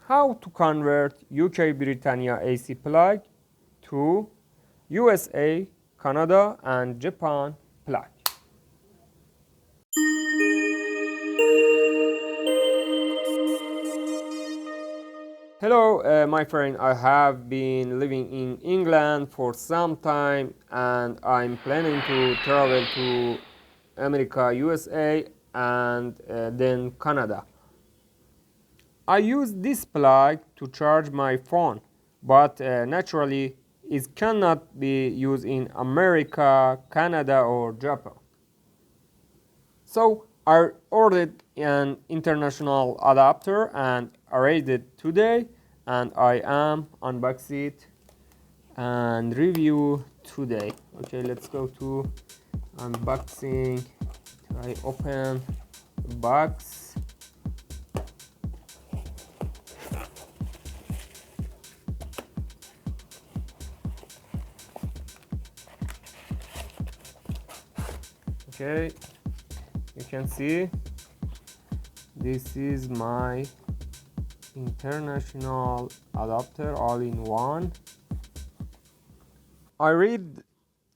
how to convert UK Britannia AC plug to USA, Canada and Japan plug. Hello my friend, I have been living in England for some time and I'm planning to travel to America, USA and then Canada. I use this plug to charge my phone, but naturally it cannot be used in America, Canada or Japan. So I ordered an international adapter and arranged it today, and I am unboxing it and review today. Okay, let's go to unboxing. I open the box. Okay, you can see this is my international adapter all-in-one. I read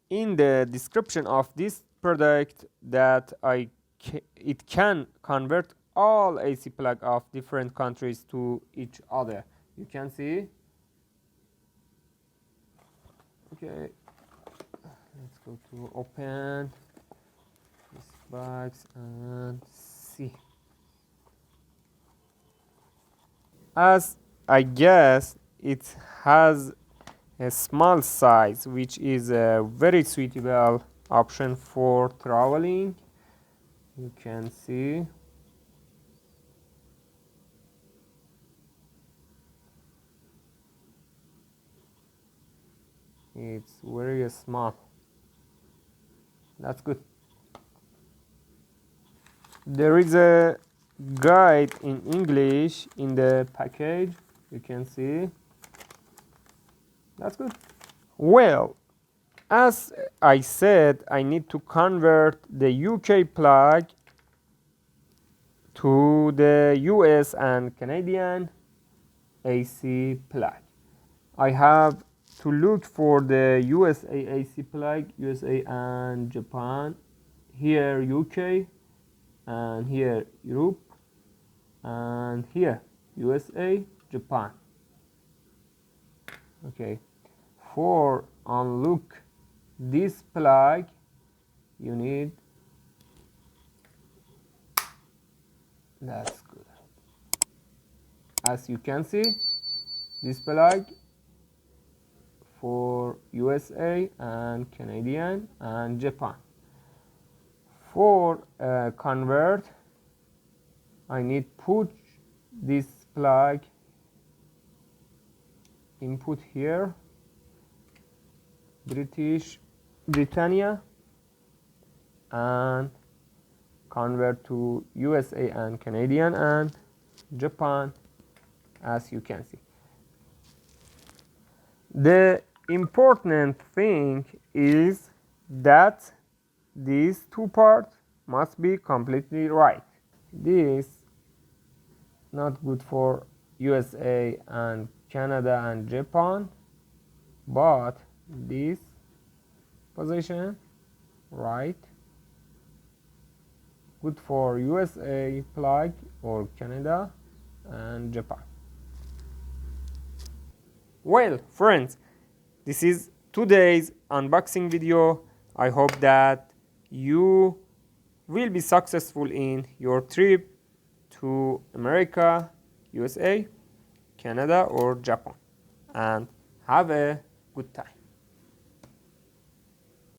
in the description of this product that it can convert all AC plug of different countries to each other. You can see. Okay, let's go to open this box and see. As I guess it has a small size, which is a very suitable option for traveling. You can see it's very small. That's good. There is a guide in English in the package. You can see. That's good. Well, as I said, I need to convert the UK plug to the US and Canadian AC plug. I have to look for the USA AC plug, USA and Japan, here UK, and here Europe, and here USA, Japan. Okay, for unlock this plug you need, that's good. As you can see, this plug for USA and Canadian and Japan. For convert, I need put this plug input here, Britannia, and convert to USA and Canadian and Japan, as you can see. The important thing is that these two parts must be completely right. This not good for USA and Canada and Japan, but this position right good for USA plug or Canada and Japan. Well friends, this is today's unboxing video. I hope that you will be successful in your trip to America, USA, Canada or Japan, and have a good time.